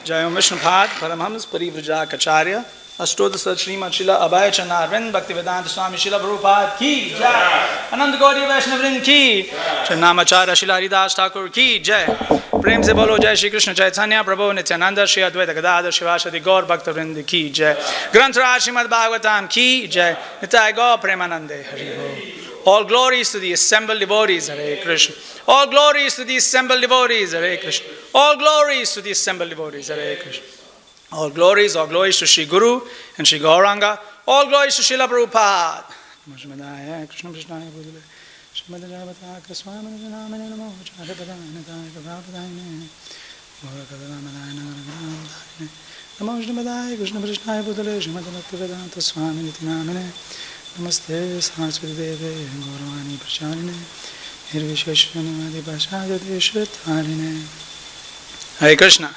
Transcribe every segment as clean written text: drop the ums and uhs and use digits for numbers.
जय ओम विष्णुपाद परमहंस परिव्राजकाचार्य अष्टोदश श्रीमद शिला अभय चरणारविंद भक्ति वेदांत स्वामी शिला प्रभुपाद की जय। अनंत गौरी वैष्णववृंद की जय। नामाचार्य शिला हरिदास ठाकुर की जय। प्रेम से बोलो जय श्री कृष्ण चैतन्य प्रभु नित्यानंद श्री अद्वैत गदाधर शिवासदि गौर भक्तवृंद की जय। ग्रंथराज श्रीमद् भागवतम की जय। निताय गौ प्रेमानंदे हरि बोल। All glories to the assembled devotees, Hare Krishna. All glories to the assembled devotees, Hare Krishna. All glories to the assembled devotees, Hare Krishna. All glories to Shri Guru and Shri Gauranga. All glories to Srila Prabhupada. Krishna Krishna Budale. Srimad Krsna Dasa Namo Charadhanataya Prabhupada. Namo Srimad Krishna Krishna Budale. Srimad Bhaktivedanta Swami Nitinamane. Namaste Saraswati Deve Gauravani Pracharine Nirvisheshanamadi Bhashayate Shritarine. Hare Krishna.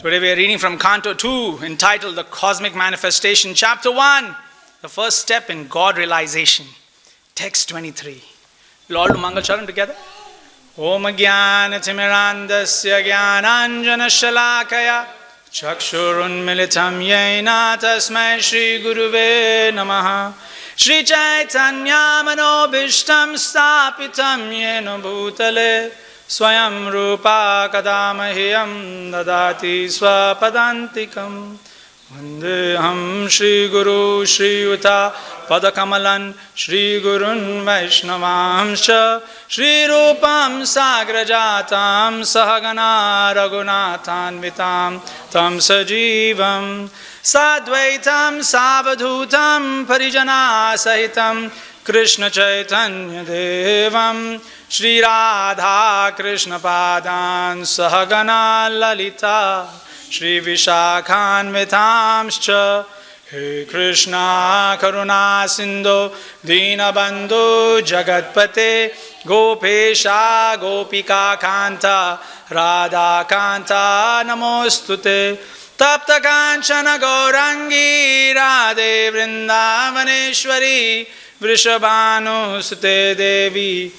Today we are reading from Canto 2 entitled The Cosmic Manifestation, Chapter 1, the first step in God realization. Text 23. We'll all do Mangal Charan together. Om Jnana Timirandasya Jnananjana Shalakaya Chakshurunmilitam Yena Tasmai Shri Guruve Namaha. Shri Chaitanya Manobishtam Stapitam Yena Bhutale Swayam Rupa Kadamahyam Dadati Swapadantikam. Vandeham Shri Guru Shri Yuta Padakamalan Shri Gurun Vaishnavamscha Shri Rupam Sagrajatam Sahagana Raghunathanvitam Tam Sajivam Sadvaitam Savadhutam Parijana Sahitam Krishna Chaitanya Devam Shri Radha Krishna Padan Sahagana Lalita Shri Vishakhanvitamscha. He Krishna Karuna Sindhu Dinabandhu Jagatpate Gopesha Gopika Kanta Radha Kanta Namostute Tapta Kanchana Gaurangi Radhe Vrindavaneshwari Vrishabhanu Sute Devi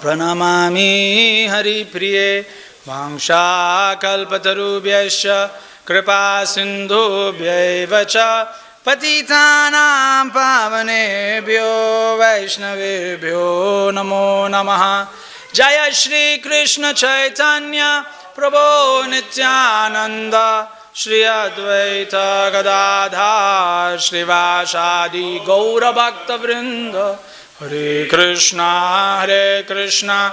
Pranamami Hari Priye Vangsha Kalpatarubhyascha Kripa Sindhubhyaiva cha Patitanam Pavanebhyo Vaishnavebhyo Namo Namaha. Jaya Shri Krishna Chaitanya Prabhu Nityananda Shri Advaita Gadadhar Shri Vasadi Gaura Bhakta Vrinda. Hare Krishna Krishna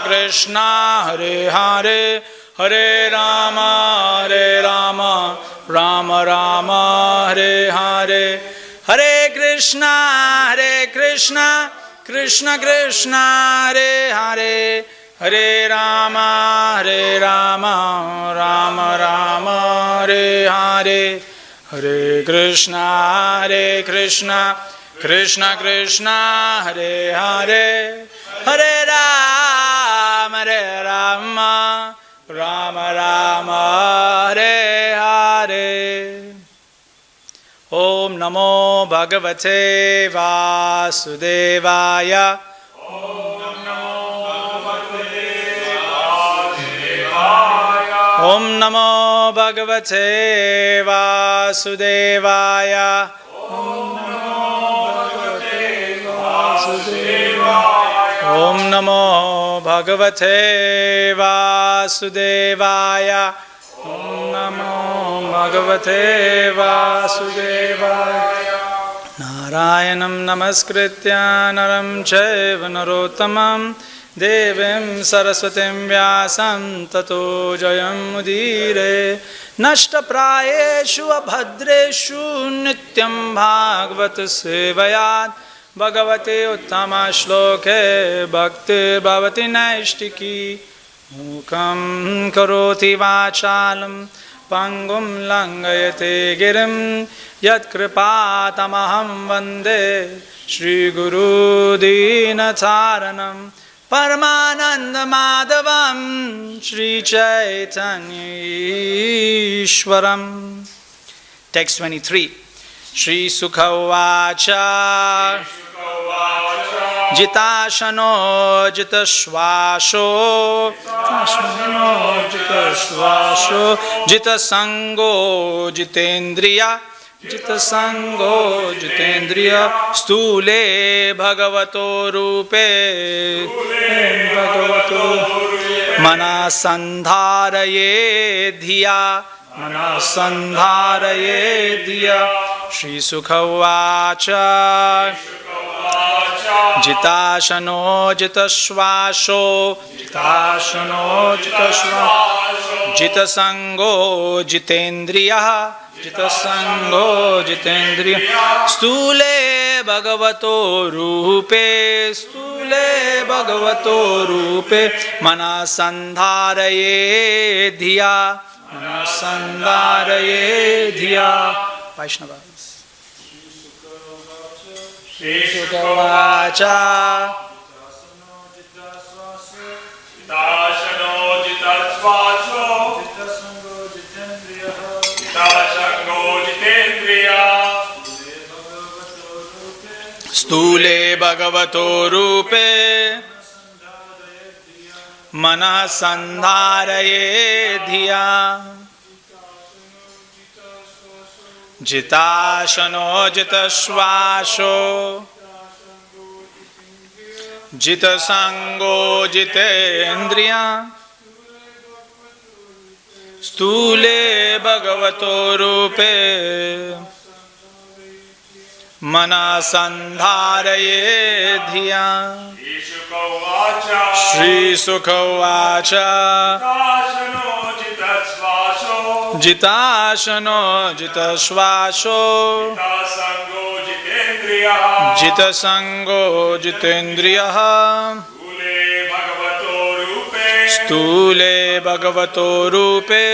Krishna Hare Hare Hare Rama Rama Rama Hare Hare. Hare Krishna Krishna Krishna Hare Hare Hare Rama Rama Rama Hare Hare. Hare Krishna Krishna Krishna Hare Hare Hare Rama Rama Rama Hare Hare. Om Namo Bhagavate Vasudevaya. Om Namo Bhagavate Vasudevaya. Om Namo Bhagavate Vasudevaya. Om Namo Bhagavate Vasudevaya. Narayanam Namaskritya Naram Chaiva Narottamam Devim Saraswatim Vyasam Tato Jayam Mudire. Nashta Prayeshu Abhadreshu Nityam Bhagavata Sevayat Bhagavate Uttama Shloke Bhakti Bhavati Naishtiki. Mukam Karoti Vachalam Pangum Langayate Girim Yat Kripatamaham Vande Shri Guru Dinataranam Paramananda Madhavam Shri Chaitanya Ishwaram. Text 23. Shri Sukha Vacha Jitashano Jitashvasho Jitasango Jitendriya Jitasango Jitendriya Stule Bhagavato Rupe Manasandharaye Dhiya Manasandharaye Dhiya Shri Sukhavacha Jitashano Jitashvasho Jitashano Jitashvasho Jitasango Jitendriya Jitasango Jitendriya Stule Bhagavato Rupe Stule Bhagavato Rupe Manasandharaye Dhiya Manasandharaye Dhiya Vaishnavas Shri Sukavacha Jitashano Jitashvasho Jitasango Jitendriya Stule Bhagavato Rupe Manasandharaye Dhiya Jitashano Jitashvasho Jitasango Jitendriya Stule Bhagavato Rupe Manasandharaye Dhiya Shri Sukhavacha Jitashano Jitashvasho Jitasango Jitendriya Stule Bhagavato Rupe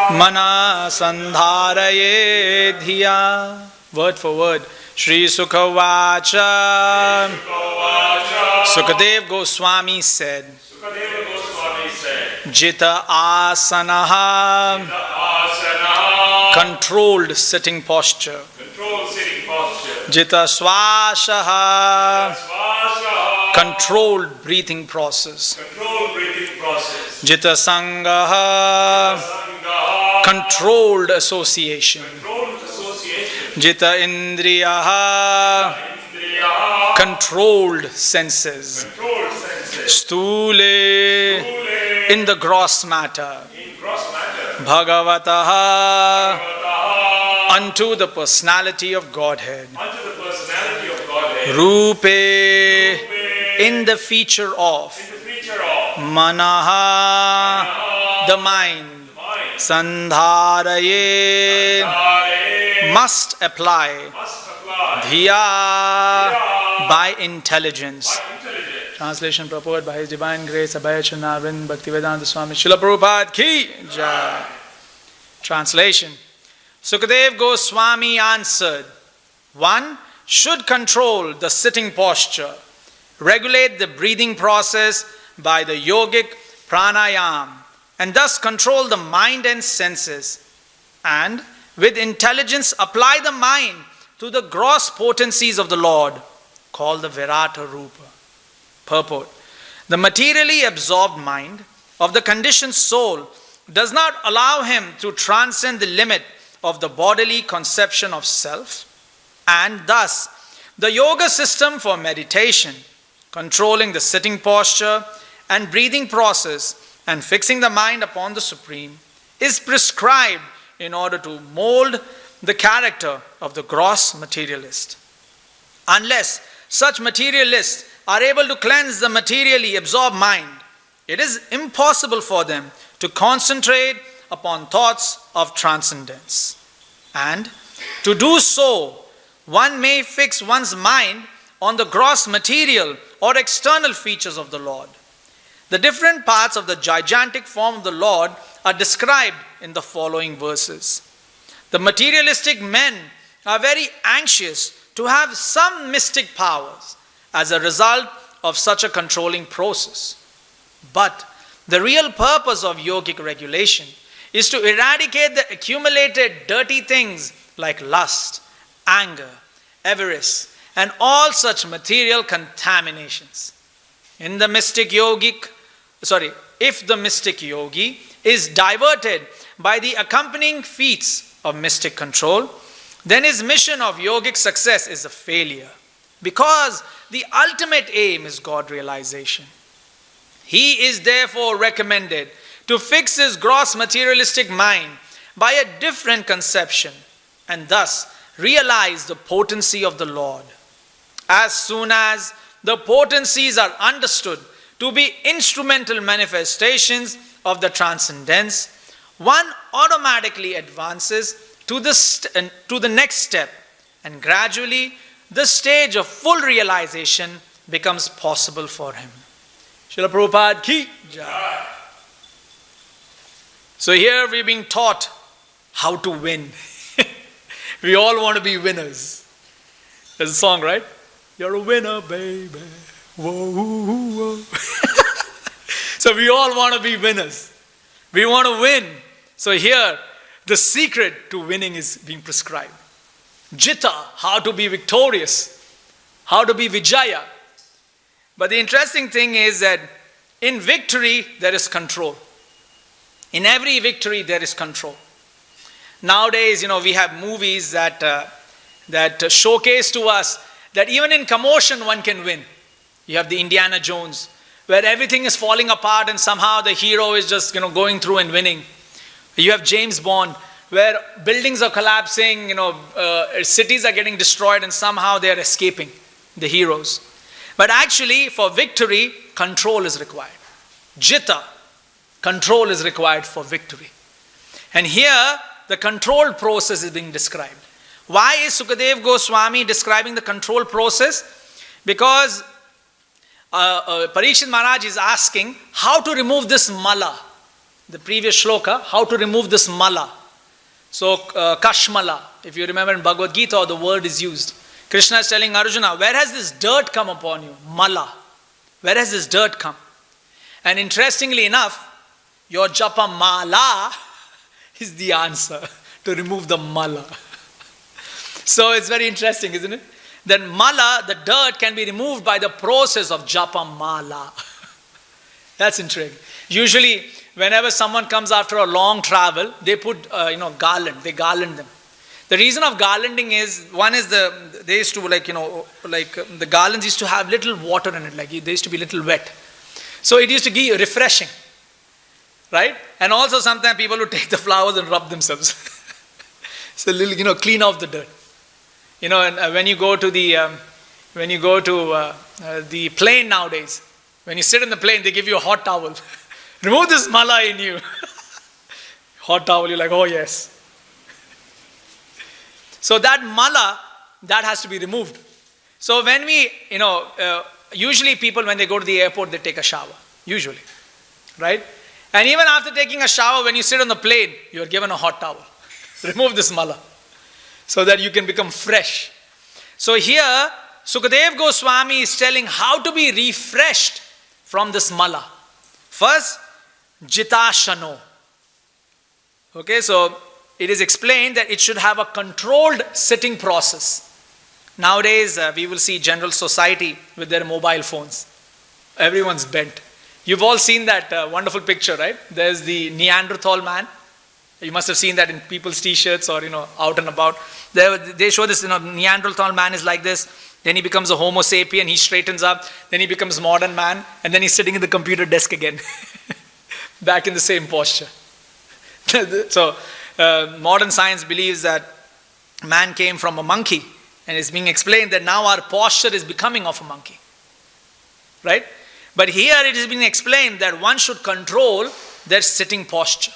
Manasandharaye Dhiya. Word for word. Shri Sukhavacha. Sukadev Goswami said, Jita asanaha, controlled sitting posture. Jita swashaha, controlled breathing process. Jita sangaha, controlled association. Jita indriyaha, controlled senses. Stule, in the gross matter. Bhagavataha, unto the personality of Godhead. Rupe, in the feature of. Manaha, the mind. Sandharaye, must apply. Dhiya, by intelligence. Translation purport by His Divine Grace Abhay Chanarvind Bhaktivedanta Swami Srila Prabhupada Ki Jai. Translation. Sukadev Goswami answered, one should control the sitting posture, regulate the breathing process by the yogic pranayam, and thus control the mind and senses, and with intelligence apply the mind to the gross potencies of the Lord, called the Virata Rupa. Purport. The materially absorbed mind of the conditioned soul does not allow him to transcend the limit of the bodily conception of self, and thus the yoga system for meditation, controlling the sitting posture and breathing process and fixing the mind upon the Supreme, is prescribed in order to mold the character of the gross materialist. Unless such materialists are able to cleanse the materially absorbed mind, it is impossible for them to concentrate upon thoughts of transcendence. And to do so, one may fix one's mind on the gross material or external features of the Lord. The different parts of the gigantic form of the Lord are described in the following verses. The materialistic men are very anxious to have some mystic powers as a result of such a controlling process. But the real purpose of yogic regulation is to eradicate the accumulated dirty things like lust, anger, avarice, and all such material contaminations. If the mystic yogi is diverted by the accompanying feats of mystic control, then his mission of yogic success is a failure, because the ultimate aim is God realization. He is therefore recommended to fix his gross materialistic mind by a different conception and thus realize the potency of the Lord. As soon as the potencies are understood to be instrumental manifestations of the transcendence, one automatically advances to the next step, and gradually the stage of full realization becomes possible for him. Srila Prabhupada ki jai. So here we're being taught how to win. We all want to be winners. There's a song, right? You're a winner, baby. Whoa, whoa. So we all want to be winners. We want to win. So here, the secret to winning is being prescribed. Jita, how to be victorious. How to be Vijaya. But the interesting thing is that in victory, there is control. In every victory, there is control. Nowadays, we have movies that showcase to us that even in commotion, one can win. You have the Indiana Jones, where everything is falling apart and somehow the hero is just, going through and winning. You have James Bond, where buildings are collapsing, cities are getting destroyed and somehow they are escaping, the heroes. But actually, for victory, control is required. Jita, control is required for victory. And here, the control process is being described. Why is Sukadev Goswami describing the control process? Because Parikshit Maharaj is asking how to remove this mala. The previous shloka, how to remove this mala. So, Kashmala, if you remember in Bhagavad Gita, the word is used. Krishna is telling Arjuna, where has this dirt come upon you? Mala. Where has this dirt come? And interestingly enough, your japa mala is the answer to remove the mala. So it's very interesting, isn't it? Then mala, the dirt, can be removed by the process of japa mala. That's intriguing. Usually, whenever someone comes after a long travel, they put, garland. They garland them. The reason of garlanding is, one is they used to the garlands used to have little water in it, they used to be little wet. So it used to be refreshing, right? And also sometimes people would take the flowers and rub themselves. So little, clean off the dirt. And when you go to the plane nowadays, when you sit in the plane, they give you a hot towel. Remove this mala in you. Hot towel, you're like, oh yes. So that mala, that has to be removed. So when we, usually people when they go to the airport, they take a shower. Usually. Right? And even after taking a shower, when you sit on the plane, you are given a hot towel. Remove this mala. So that you can become fresh. So here, Sukadev Goswami is telling how to be refreshed from this mala. First, Jitashano. Okay, so it is explained that it should have a controlled sitting process. Nowadays, we will see general society with their mobile phones. Everyone's bent. You've all seen that wonderful picture, right? There's the Neanderthal man. You must have seen that in people's t-shirts or, out and about. They show this, Neanderthal man is like this. Then he becomes a Homo sapien, he straightens up. Then he becomes modern man. And then he's sitting in the computer desk again. Back in the same posture. So, modern science believes that man came from a monkey. And it's being explained that now our posture is becoming of a monkey. Right? But here it is being explained that one should control their sitting posture.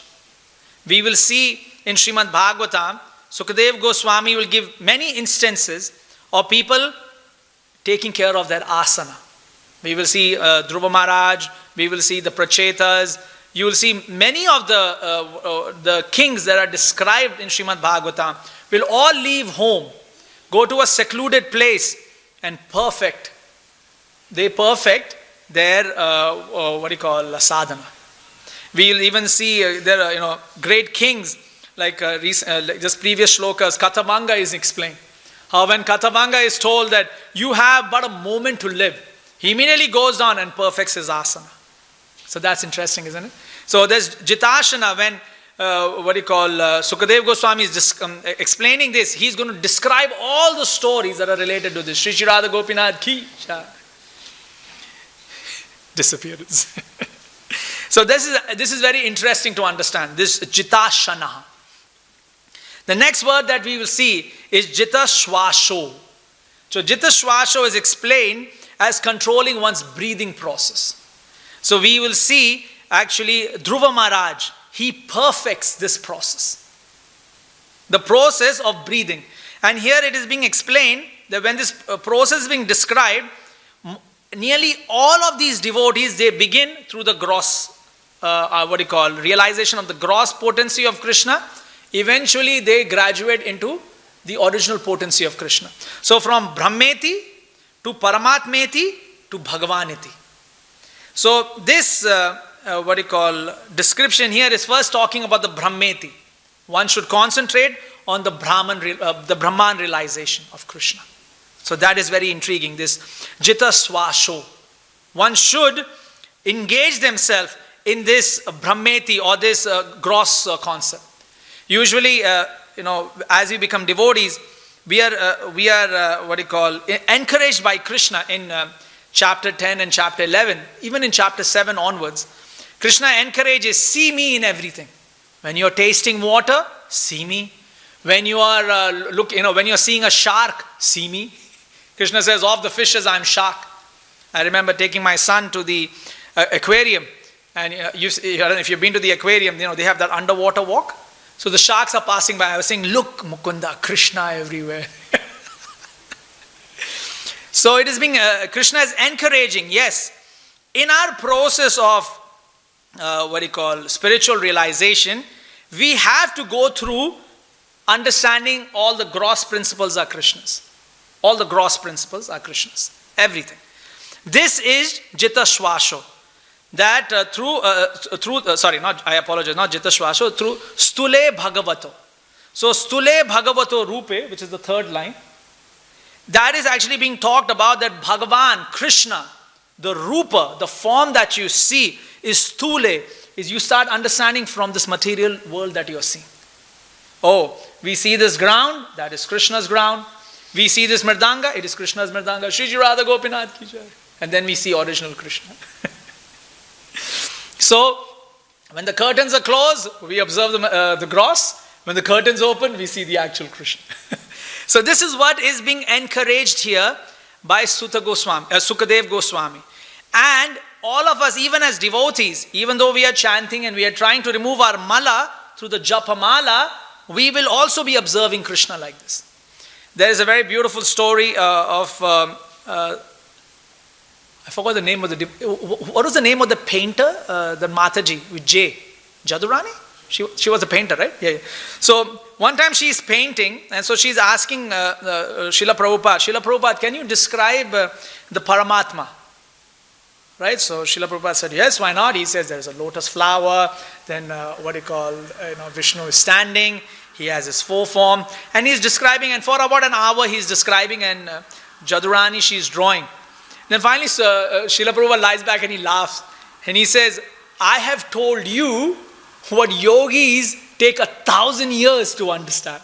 We will see in Srimad Bhagavatam, Sukadev Goswami will give many instances of people taking care of their asana. We will see Dhruva Maharaj, we will see the Prachetas, you will see many of the kings that are described in Srimad Bhagavatam will all leave home, go to a secluded place and perfect their, sadhana. We'll even see there are, great kings like just previous shlokas, Katabanga is explained. when Katavanga is told that you have but a moment to live, he immediately goes down and perfects his asana. So that's interesting, isn't it? So there's Jitashana when Sukadev Goswami is explaining this. He's going to describe all the stories that are related to this. Shri Shri Radha Gopinath ki jai. Disappearance. So this is very interesting to understand, this Jitashana. The next word that we will see is Jita Shwasho. So Jita Shwasho is explained as controlling one's breathing process. So we will see actually Dhruva Maharaj, he perfects this process. The process of breathing. And here it is being explained that when this process is being described, nearly all of these devotees, they begin through the gross, realization of the gross potency of Krishna. Eventually they graduate into the original potency of Krishna. So from Brahmeti to Paramatmeti to Bhagavaniti. So this description here is first talking about the Brahmeti. One should concentrate on the Brahman realization of Krishna. So that is very intriguing, this Jita Swasho. One should engage themselves in this Brahmeti or this gross concept. Usually, as we become devotees, we are encouraged by Krishna in chapter 10 and chapter 11, even in chapter 7 onwards. Krishna encourages, see me in everything. When you're tasting water, see me. When you are when you're seeing a shark, see me. Krishna says, of the fishes, I'm shark. I remember taking my son to the aquarium, and if you've been to the aquarium, they have that underwater walk. So the sharks are passing by. I was saying, look, Mukunda, Krishna everywhere. So it is being, Krishna is encouraging, yes, in our process of spiritual realization, we have to go through understanding all the gross principles are Krishna's. All the gross principles are Krishna's. Everything. This is Jita Shwasho. That through Jita Shwasho, through Stule Bhagavato. So Stule Bhagavato Rupe, which is the third line, that is actually being talked about, that Bhagavan, Krishna, the Rupa, the form that you see is Stule, is you start understanding from this material world that you are seeing. Oh, we see this ground, that is Krishna's ground. We see this Mridanga, it is Krishna's Mridanga. Shri Shri Radha Gopinath ki jai. And then we see original Krishna. So, when the curtains are closed, we observe the gross. When the curtains open, we see the actual Krishna. So this is what is being encouraged here by Sukadev Goswami. And all of us, even as devotees, even though we are chanting and we are trying to remove our mala through the japa mala, we will also be observing Krishna like this. There is a very beautiful story of I forgot the name of what was the name of the painter, the Mataji with J? Jadurani? She was a painter, right? Yeah. So one time she is painting, and so she's asking Srila Prabhupada, can you describe the Paramatma? Right? So Srila Prabhupada said, yes, why not? He says there's a lotus flower, then Vishnu is standing, he has his foreform, and he's describing, and for about an hour he's describing, and Jadurani, she's drawing. Then finally Srila Prabhupada lies back and he laughs, and he says, I have told you what yogis take 1,000 years to understand.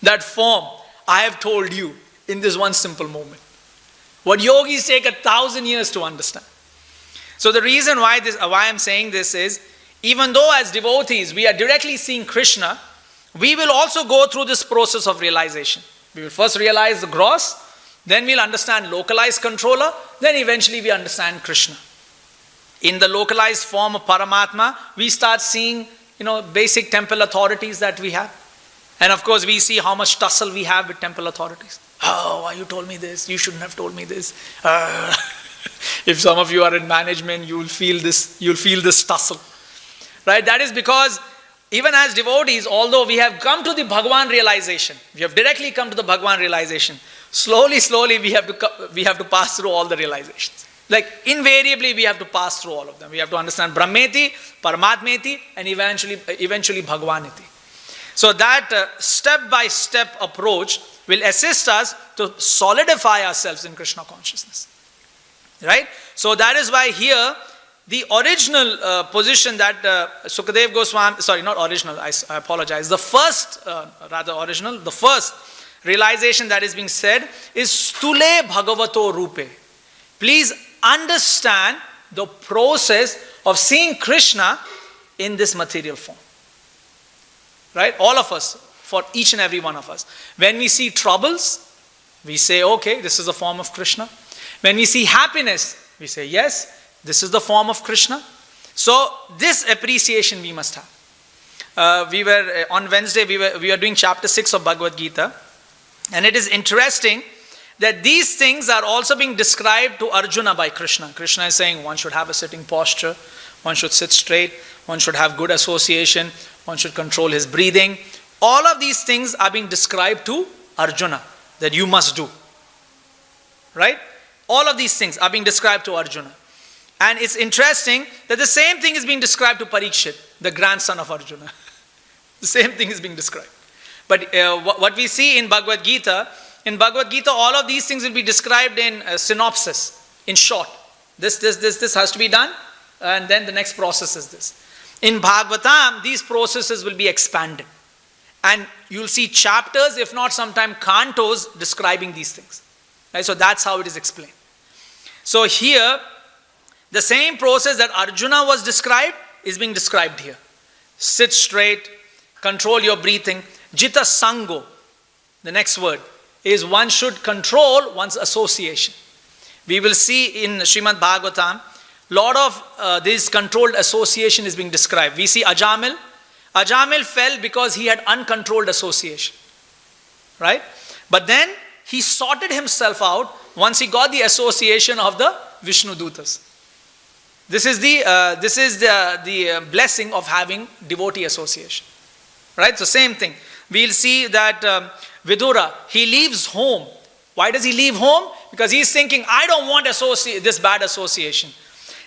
That form, I have told you in this one simple moment. What yogis take 1,000 years to understand. So the reason why I'm saying this is, even though as devotees we are directly seeing Krishna, we will also go through this process of realization. We will first realize the gross, then we'll understand localized controller, then eventually we understand Krishna. In the localized form of Paramatma, we start seeing, basic temple authorities that we have. And of course, we see how much tussle we have with temple authorities. Oh, why you told me this? You shouldn't have told me this. If some of you are in management, you'll feel this tussle. Right? That is because even as devotees, although we have come to the Bhagavan realization, we have directly come to the Bhagavan realization, slowly we have to pass through all the realizations. Like invariably we have to pass through all of them. We have to understand Brahmeti, Paramatmeti, and eventually Bhagavaniti. So that step-by-step approach will assist us to solidify ourselves in Krishna consciousness. Right? So that is why here, the original position that Sukadev Goswami, sorry, not original, I apologize, the first realization that is being said is Stule Bhagavato Rupe. Please understand the process of seeing Krishna in this material form. Right? All of us, for each and every one of us. When we see troubles, we say, okay, this is a form of Krishna. When we see happiness, we say, yes, this is the form of Krishna. So this appreciation we must have. We were on Wednesday, we were doing chapter 6 of Bhagavad Gita. And it is interesting that these things are also being described to Arjuna by Krishna. Krishna is saying one should have a sitting posture, one should sit straight, one should have good association, one should control his breathing. All of these things are being described to Arjuna, that you must do. Right? All of these things are being described to Arjuna. And it's interesting that the same thing is being described to Parikshit, the grandson of Arjuna. The same thing is being described. But what we see in Bhagavad Gita, all of these things will be described in synopsis, in short. This has to be done, and then the next process is this. In Bhagavatam, these processes will be expanded. And you'll see chapters, if not sometime cantos, describing these things. Right? So that's how it is explained. So here, the same process that Arjuna was described is being described here. Sit straight, control your breathing. Jita Sango, the next word, is one should control one's association. We will see in Srimad Bhagavatam, lot of this controlled association is being described. We see Ajamil. Ajamil fell because he had uncontrolled association. Right? But then he sorted himself out once he got the association of the Vishnu Dutas. This is the blessing of having devotee association. Right? So same thing. We'll see that Vidura, he leaves home. Why does he leave home? Because he's thinking, I don't want this bad association.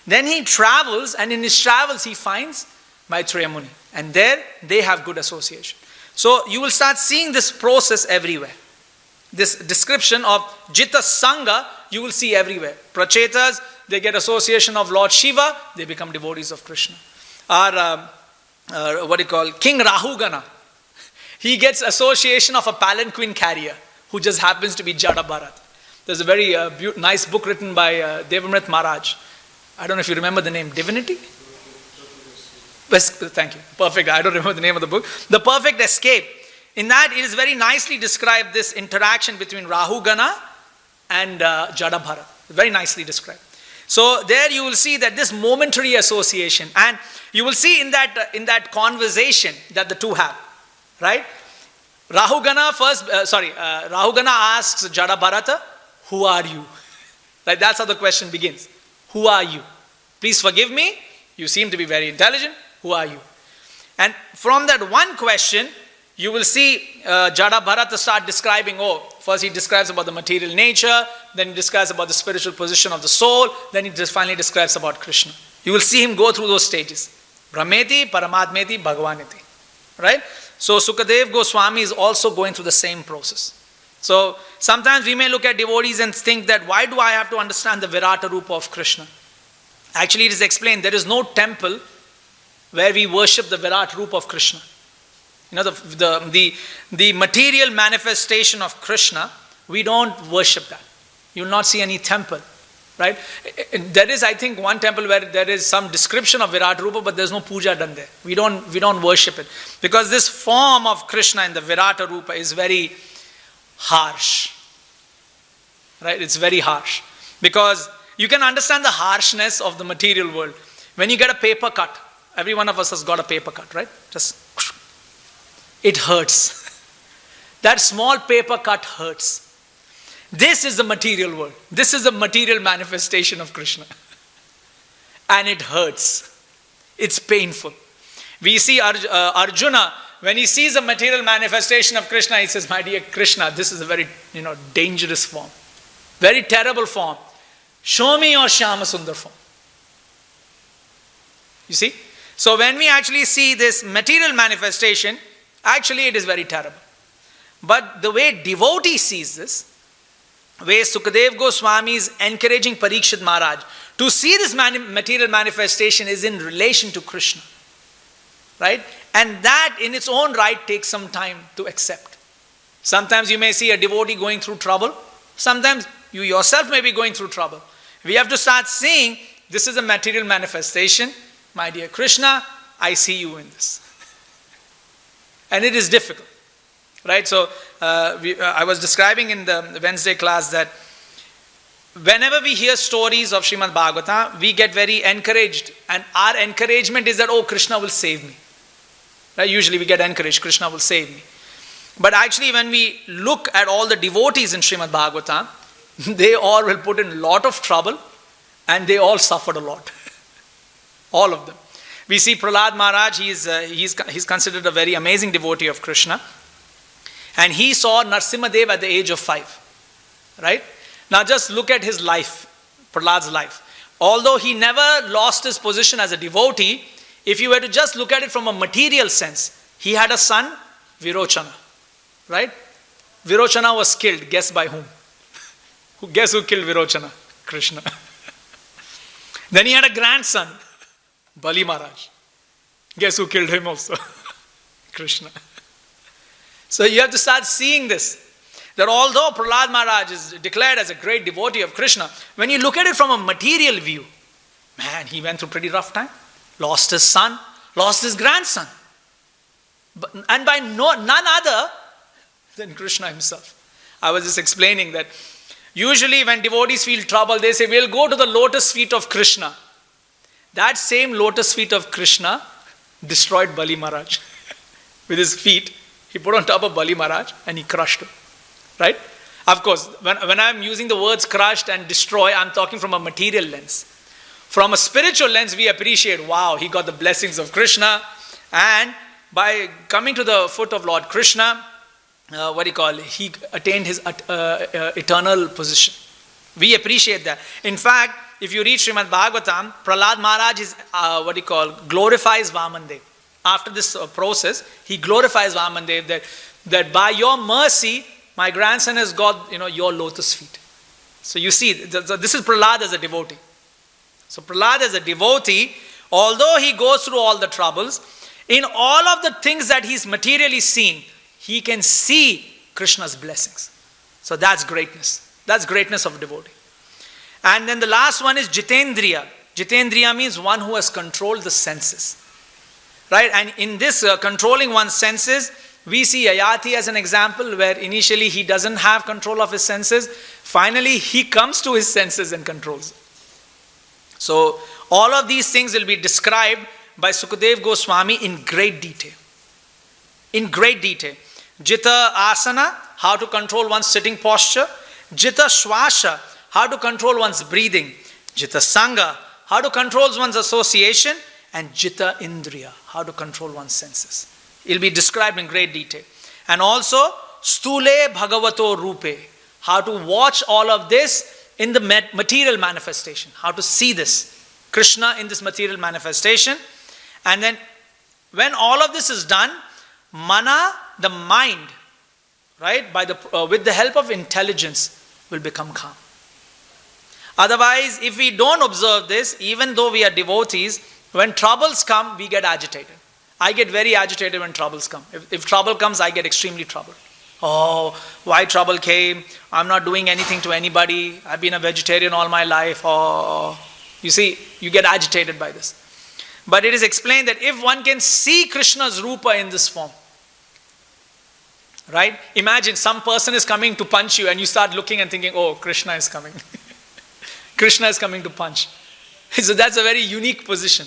Then he travels, and in his travels he finds Maitreya Muni. And there they have good association. So you will start seeing this process everywhere. This description of Jita Sangha, you will see everywhere. Prachetas, they get association of Lord Shiva, they become devotees of Krishna. King Rahugana, he gets association of a palanquin carrier who just happens to be Jada Bharat. There's a very nice book written by Devamrit Maharaj. I don't know if you remember the name, Divinity? Thank you. Perfect. I don't remember the name of the book. The Perfect Escape. In that, it is very nicely described, this interaction between Rahugana and Jada Bharat. Very nicely described. So there you will see that this momentary association, and you will see in that conversation that the two have. Right? Rahugana asks Jada Bharata, who are you? Right? That's how the question begins. Who are you? Please forgive me. You seem to be very intelligent. Who are you? And from that one question, you will see Jada Bharata start describing, first he describes about the material nature, then he describes about the spiritual position of the soul, then he just finally describes about Krishna. You will see him go through those stages. Brahmeti, Paramatmeti, Bhagavaniti. Right? So Sukadev Goswami is also going through the same process. So sometimes we may look at devotees and think that why do I have to understand the Virata Rupa of Krishna? Actually, it is explained there is no temple where we worship the Virat Rupa of Krishna. You know, the material manifestation of Krishna, we don't worship that. You will not see any temple. Right? There is, I think, one temple where there is some description of Virat Rupa, but there's no puja done there. We don't worship it. Because this form of Krishna in the Virata Rupa is very harsh. Right? It's very harsh. Because you can understand the harshness of the material world. When you get a paper cut, every one of us has got a paper cut, right? It hurts. That small paper cut hurts. This is the material world. This is the material manifestation of Krishna. And it hurts. It's painful. We see Arjuna, when he sees a material manifestation of Krishna, he says, my dear Krishna, this is a very dangerous form. Very terrible form. Show me your Shyama Sundar form. You see? So when we actually see this material manifestation, Actually, it is very terrible. But the way devotee sees this, where Sukadev Goswami is encouraging Parikshit Maharaj to see this material manifestation is in relation to Krishna. Right? And that in its own right takes some time to accept. Sometimes you may see a devotee going through trouble. Sometimes you yourself may be going through trouble. We have to start seeing this is a material manifestation. My dear Krishna, I see you in this. And it is difficult. Right? So, I was describing in the Wednesday class that whenever we hear stories of Srimad Bhagavatam, we get very encouraged. And our encouragement is that, oh, Krishna will save me. Right? Usually we get encouraged, Krishna will save me. But actually when we look at all the devotees in Srimad Bhagavatam, they all will put in a lot of trouble and they all suffered a lot. All of them. We see Prahlad Maharaj, he's considered a very amazing devotee of Krishna. And he saw Narsimhadev at the age of 5. Right? Now just look at his life, Prahlad's life. Although he never lost his position as a devotee, if you were to just look at it from a material sense, he had a son, Virochana. Right? Virochana was killed. Guess by whom? Guess who killed Virochana? Krishna. Then he had a grandson, Bali Maharaj. Guess who killed him also? Krishna. So you have to start seeing this. That although Prahlad Maharaj is declared as a great devotee of Krishna, when you look at it from a material view, man, he went through a pretty rough time. Lost his son, lost his grandson. And by none other than Krishna himself. I was just explaining that usually when devotees feel trouble, they say, we'll go to the lotus feet of Krishna. That same lotus feet of Krishna destroyed Bali Maharaj. With his feet, he put on top of Bali Maharaj and he crushed him. Right? Of course, when I'm using the words crushed and destroy, I'm talking from a material lens. From a spiritual lens, we appreciate, wow, he got the blessings of Krishna. And by coming to the foot of Lord Krishna, he attained his eternal position. We appreciate that. In fact, if you read Srimad Bhagavatam, Prahlad Maharaj is, glorifies Vamandev. After this process, he glorifies Vamandev that by your mercy, my grandson has got, your lotus feet. So you see, this is Prahlad as a devotee. So Prahlad as a devotee, although he goes through all the troubles, in all of the things that he's materially seeing, he can see Krishna's blessings. So that's greatness. That's greatness of a devotee. And then the last one is Jitendriya. Jitendriya means one who has controlled the senses. Right? And in this controlling one's senses, we see Ayati as an example where initially he doesn't have control of his senses. Finally, he comes to his senses and controls. So all of these things will be described by Sukadev Goswami in great detail. In great detail. Jita asana, how to control one's sitting posture. Jita shwasha, how to control one's breathing. Jita sangha, how to control one's association. And jita indriya, how to control one's senses. It will be described in great detail. And also, stule bhagavato rupe, how to watch all of this in the material manifestation. How to see this, Krishna in this material manifestation. And then, when all of this is done, mana, the mind, right, with the help of intelligence, will become calm. Otherwise, if we don't observe this, even though we are devotees, when troubles come, we get agitated. I get very agitated when troubles come. If trouble comes, I get extremely troubled. Oh, why trouble came? I'm not doing anything to anybody. I've been a vegetarian all my life. Oh, you see, you get agitated by this. But it is explained that if one can see Krishna's Rupa in this form, right? Imagine some person is coming to punch you and you start looking and thinking, oh, Krishna is coming. Krishna is coming to punch. So that's a very unique position.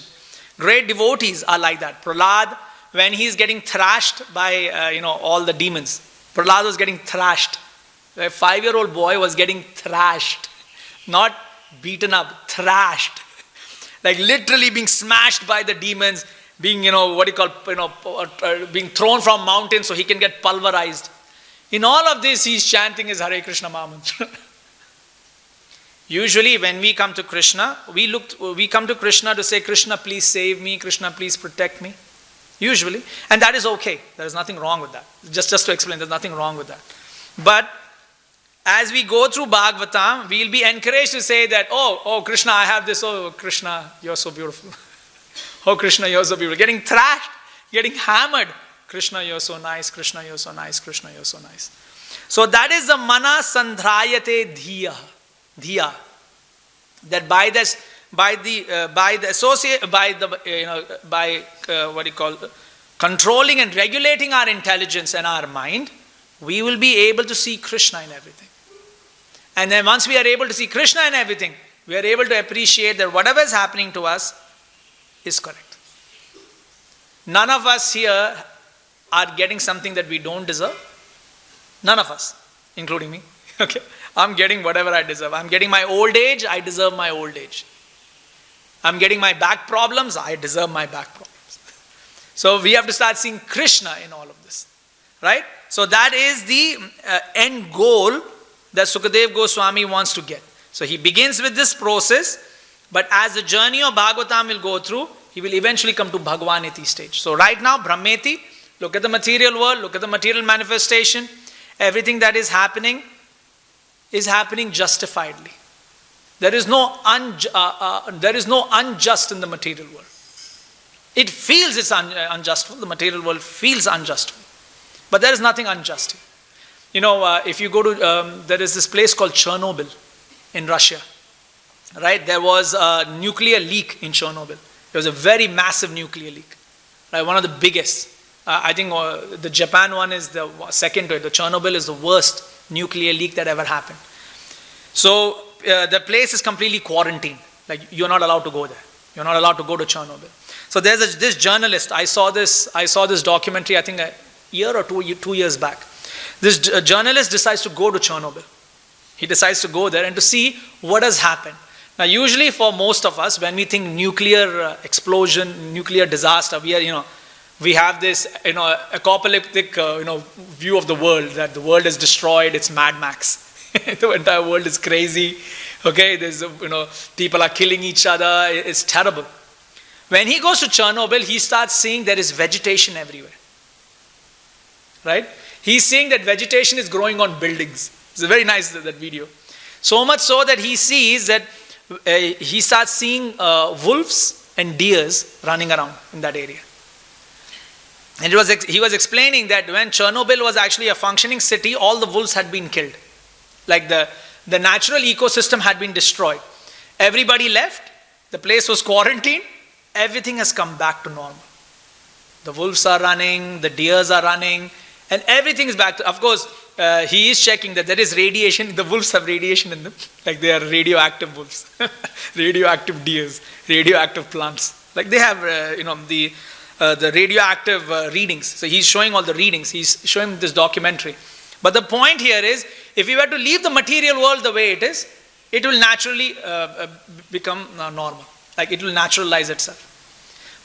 Great devotees are like that. Prahlad, when he's getting thrashed by all the demons, Prahlad was getting thrashed. A 5-year-old boy was getting thrashed. Not beaten up, thrashed. Like literally being smashed by the demons, being, being thrown from mountains so he can get pulverized. In all of this, he's chanting his Hare Krishna Mahamantra. Usually when we come to Krishna, we come to Krishna to say, Krishna, please save me. Krishna, please protect me. Usually. And that is okay. There is nothing wrong with that. Just to explain, there's nothing wrong with that. But as we go through Bhagavatam, we'll be encouraged to say that, oh Krishna, I have this. Oh Krishna, you're so beautiful. Oh Krishna, you're so beautiful. Getting thrashed, getting hammered. Krishna, you're so nice. Krishna, you're so nice. Krishna, you're so nice. So that is the mana sandhrayate dhiya. That by controlling and regulating our intelligence and our mind, we will be able to see Krishna in everything. And then once we are able to see Krishna in everything, we are able to appreciate that whatever is happening to us is correct. None of us here are getting something that we don't deserve. None of us, including me. Okay, I'm getting whatever I deserve. I'm getting my old age, I deserve my old age. I'm getting my back problems, I deserve my back problems. So we have to start seeing Krishna in all of this. Right? So that is the end goal that Sukadev Goswami wants to get. So he begins with this process, but as the journey of Bhagavatam will go through, he will eventually come to Bhagwaneti stage. So right now, Brahmeti, look at the material world, look at the material manifestation. Everything that is happening justifiedly. There is no unjust in the material world. It feels it's unjustful. The material world feels unjustful. But there is nothing unjust here. You know, if you go to, there is this place called Chernobyl in Russia. Right? There was a nuclear leak in Chernobyl. There was a very massive nuclear leak. Right? One of the biggest. I think the Japan one is the second to it. The Chernobyl is the worst nuclear leak that ever happened. So the place is completely quarantined. Like you're not allowed to go there. You're not allowed to go to Chernobyl. So there's this journalist. I saw this documentary. I think a year or 2 years back. This journalist decides to go to Chernobyl. He decides to go there and to see what has happened. Now, usually for most of us, when we think nuclear explosion, nuclear disaster, we have this, apocalyptic, view of the world, that the world is destroyed, it's Mad Max. The entire world is crazy. Okay, there's, people are killing each other. It's terrible. When he goes to Chernobyl, he starts seeing there is vegetation everywhere. Right? He's seeing that vegetation is growing on buildings. It's very nice, that video. So much so that he sees that he starts seeing wolves and deers running around in that area. And he was explaining that when Chernobyl was actually a functioning city, all the wolves had been killed. Like the natural ecosystem had been destroyed. Everybody left. The place was quarantined. Everything has come back to normal. The wolves are running, the deers are running, and everything is back to, of course, he is checking that there is radiation. The wolves have radiation in them. Like they are radioactive wolves, radioactive deers, radioactive plants. Like they have, the radioactive readings. So he's showing all the readings. He's showing this documentary. But the point here is, if we were to leave the material world the way it is, it will naturally become normal. Like it will naturalize itself.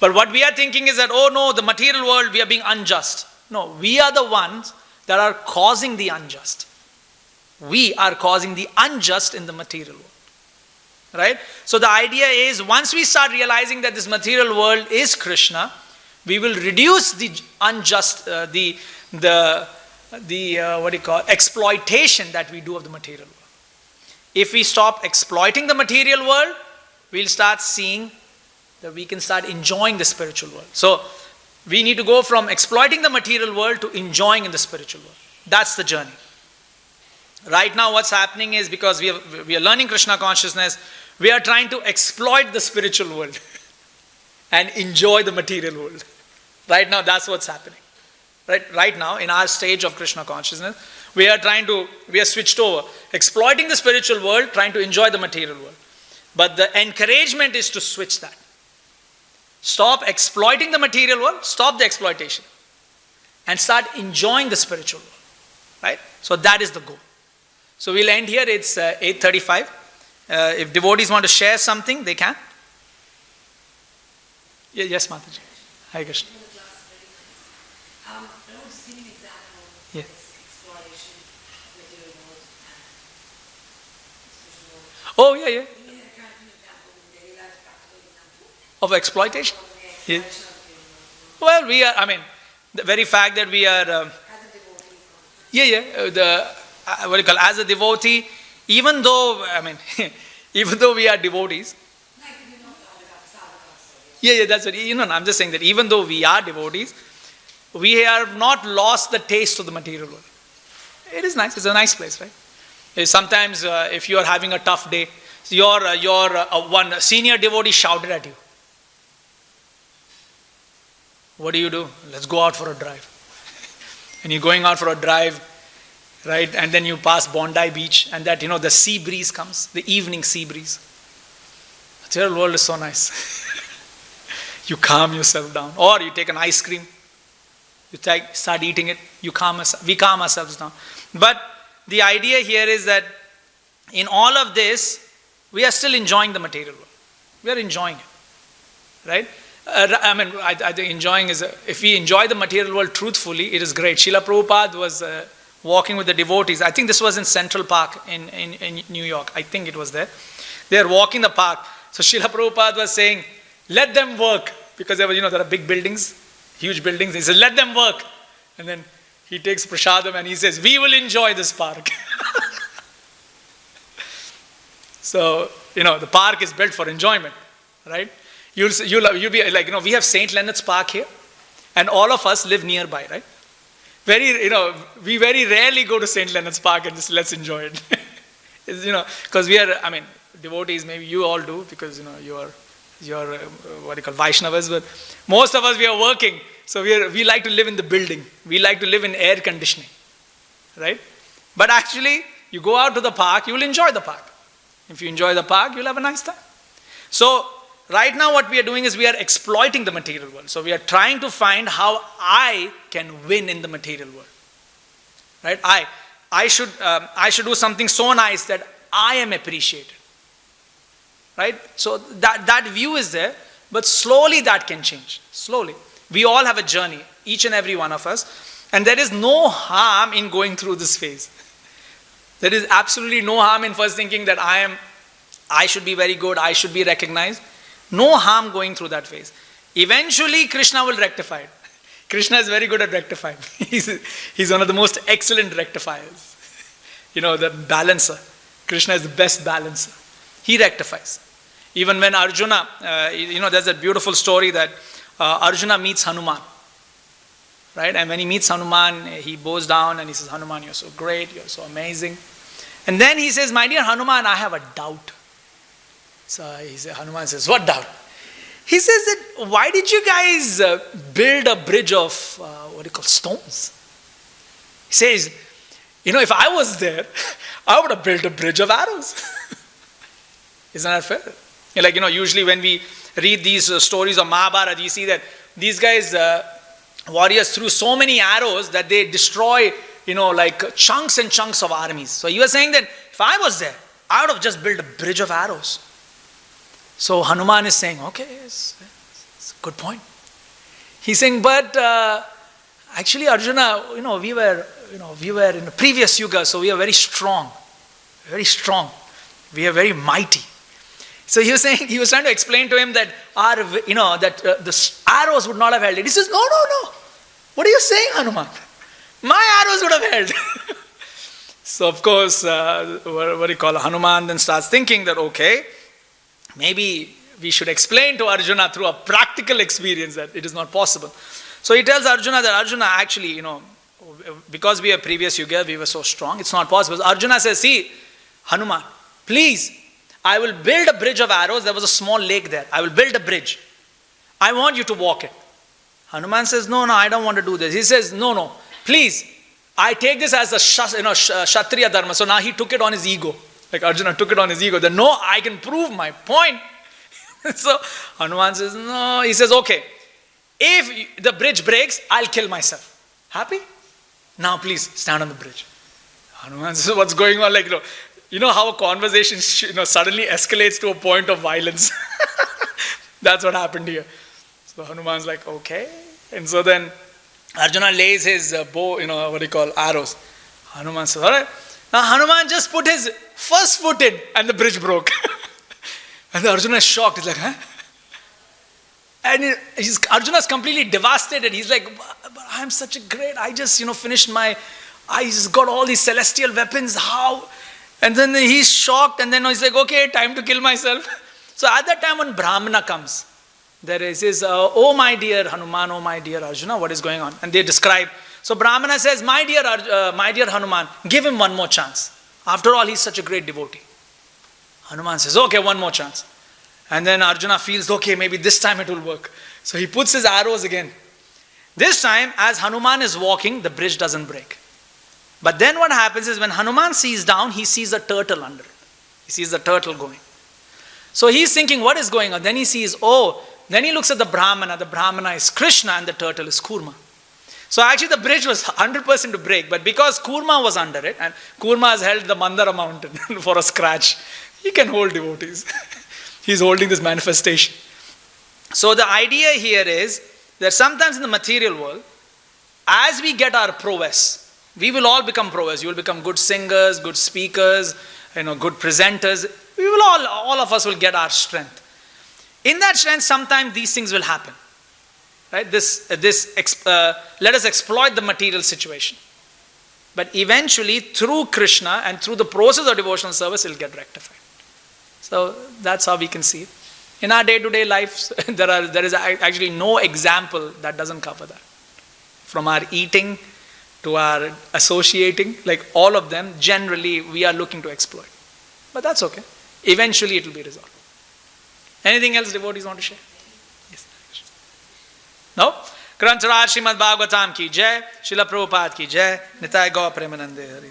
But what we are thinking is that, oh no, the material world, we are being unjust. No, we are the ones that are causing the unjust. We are causing the unjust in the material world. Right? So the idea is, once we start realizing that this material world is Krishna, we will reduce the unjust, exploitation that we do of the material world. If we stop exploiting the material world, we'll start seeing that we can start enjoying the spiritual world. So we need to go from exploiting the material world to enjoying in the spiritual world. That's the journey. Right now what's happening is, because we are learning Krishna consciousness, we are trying to exploit the spiritual world and enjoy the material world. Right now that's what's happening. Right now in our stage of Krishna consciousness, we are switched over. Exploiting the spiritual world, trying to enjoy the material world. But the encouragement is to switch that. Stop exploiting the material world, stop the exploitation, and start enjoying the spiritual world. Right? So that is the goal. So we'll end here. It's 8:35. If devotees want to share something, they can. Yes, Mataji. Hare Krishna. Yeah. Oh, yeah. Of exploitation? Yeah. Well, we are, I mean, the very fact that we are, what do you call, as a devotee, even though, I mean, even though we are devotees, that's what, I'm just saying that even though we are devotees, we have not lost the taste of the material world. It is nice, it's a nice place, right? Sometimes if you are having a tough day, your one senior devotee shouted at you. What do? Let's go out for a drive. And you're going out for a drive, right? And then you pass Bondi Beach, and that, the sea breeze comes, the evening sea breeze. The material world is so nice. You calm yourself down. Or you take an ice cream, you start eating it, we calm ourselves down. But the idea here is that in all of this, we are still enjoying the material world. We are enjoying it, right? I think enjoying is, if we enjoy the material world truthfully, it is great. Srila Prabhupada was walking with the devotees. I think this was in Central Park in New York. I think it was there. They are walking the park. So Srila Prabhupada was saying, let them work. Because there are big buildings, huge buildings. He says, let them work. And then he takes prasadam and he says, we will enjoy this park. So, the park is built for enjoyment, right? You'll be like, we have St. Leonard's Park here, and all of us live nearby, right? We very rarely go to St. Leonard's Park and just let's enjoy it. Because we are, devotees, maybe you all do, because, you're what do you call, Vaishnavas, but most of us, we are working, so we like to live in the building. We like to live in air conditioning, right? But actually, you go out to the park, you will enjoy the park. If you enjoy the park, you'll have a nice time. So, right now what we are doing is we are exploiting the material world. So, we are trying to find how I can win in the material world, right? I should do something so nice that I am appreciated. Right? So that view is there, but slowly that can change. Slowly. We all have a journey, each and every one of us, and there is no harm in going through this phase. There is absolutely no harm in first thinking that I should be very good, I should be recognized. No harm going through that phase. Eventually Krishna will rectify it. Krishna is very good at rectifying. He's one of the most excellent rectifiers. The balancer. Krishna is the best balancer. He rectifies. Even when Arjuna, there's a beautiful story that Arjuna meets Hanuman. Right? And when he meets Hanuman, he bows down and he says, Hanuman, you're so great, you're so amazing. And then he says, my dear Hanuman, I have a doubt. So Hanuman says, what doubt? He says that, why did you guys build a bridge of, stones? He says, if I was there, I would have built a bridge of arrows. Isn't that fair? Usually when we read these stories of Mahabharata, you see that these guys, warriors, threw so many arrows that they destroy, chunks and chunks of armies. So you are saying that if I was there, I would have just built a bridge of arrows. So Hanuman is saying, okay, it's a good point. He's saying, but actually Arjuna, we were in the previous yuga, so we are very strong. Very strong. We are very mighty. So he was trying to explain to him that the arrows would not have held it. He says, no. What are you saying, Hanuman? My arrows would have held. So of course, Hanuman then starts thinking that, okay, maybe we should explain to Arjuna through a practical experience that it is not possible. So he tells Arjuna that Arjuna actually, because we are previous yuga, we were so strong, it's not possible. Arjuna says, see, Hanuman, please, I will build a bridge of arrows. There was a small lake there. I will build a bridge. I want you to walk it. Hanuman says, no, I don't want to do this. He says, no, please. I take this as a Kshatriya dharma. So now he took it on his ego. Like Arjuna took it on his ego. That no, I can prove my point. So Hanuman says, no. He says, okay, if the bridge breaks, I'll kill myself. Happy? Now please stand on the bridge. Hanuman says, what's going on? You know how a conversation suddenly escalates to a point of violence. That's what happened here. So Hanuman's like, okay. And so then Arjuna lays his bow, arrows. Hanuman says, all right. Now Hanuman just put his first foot in and the bridge broke. And the Arjuna is shocked. He's like, huh? And Arjuna's completely devastated. He's like, but I'm such a great, I just, finished I just got all these celestial weapons, how? And then he's shocked, and then he's like, okay, time to kill myself. So at that time when Brahmana comes, there is his, oh my dear Hanuman, oh my dear Arjuna, what is going on? And they describe. So Brahmana says, my dear Hanuman, give him one more chance. After all, he's such a great devotee. Hanuman says, okay, one more chance. And then Arjuna feels, okay, maybe this time it will work. So he puts his arrows again. This time, as Hanuman is walking, the bridge doesn't break. But then what happens is when Hanuman sees down, he sees a turtle under it. He sees the turtle going. So he's thinking, what is going on? Then he sees, then he looks at the Brahmana. The Brahmana is Krishna and the turtle is Kurma. So actually the bridge was 100% to break. But because Kurma was under it, and Kurma has held the Mandara mountain for a scratch, he can hold devotees. He's holding this manifestation. So the idea here is that sometimes in the material world, as we get our prowess, we will all become prowess. You will become good singers, good speakers, good presenters. We will all of us will get our strength. In that strength, sometimes these things will happen. Right? Let us exploit the material situation. But eventually, through Krishna and through the process of devotional service, it will get rectified. So that's how we can see it. In our day-to-day lives, there is actually no example that doesn't cover that. From our eating to our associating, like all of them, generally we are looking to exploit. But that's okay. Eventually it will be resolved. Anything else devotees want to share? Yes. No? Granth Raj Srimad Bhagavatam ki jai, Srila Prabhupada ki jai, Nitai Gaur Premanande Hari Hari.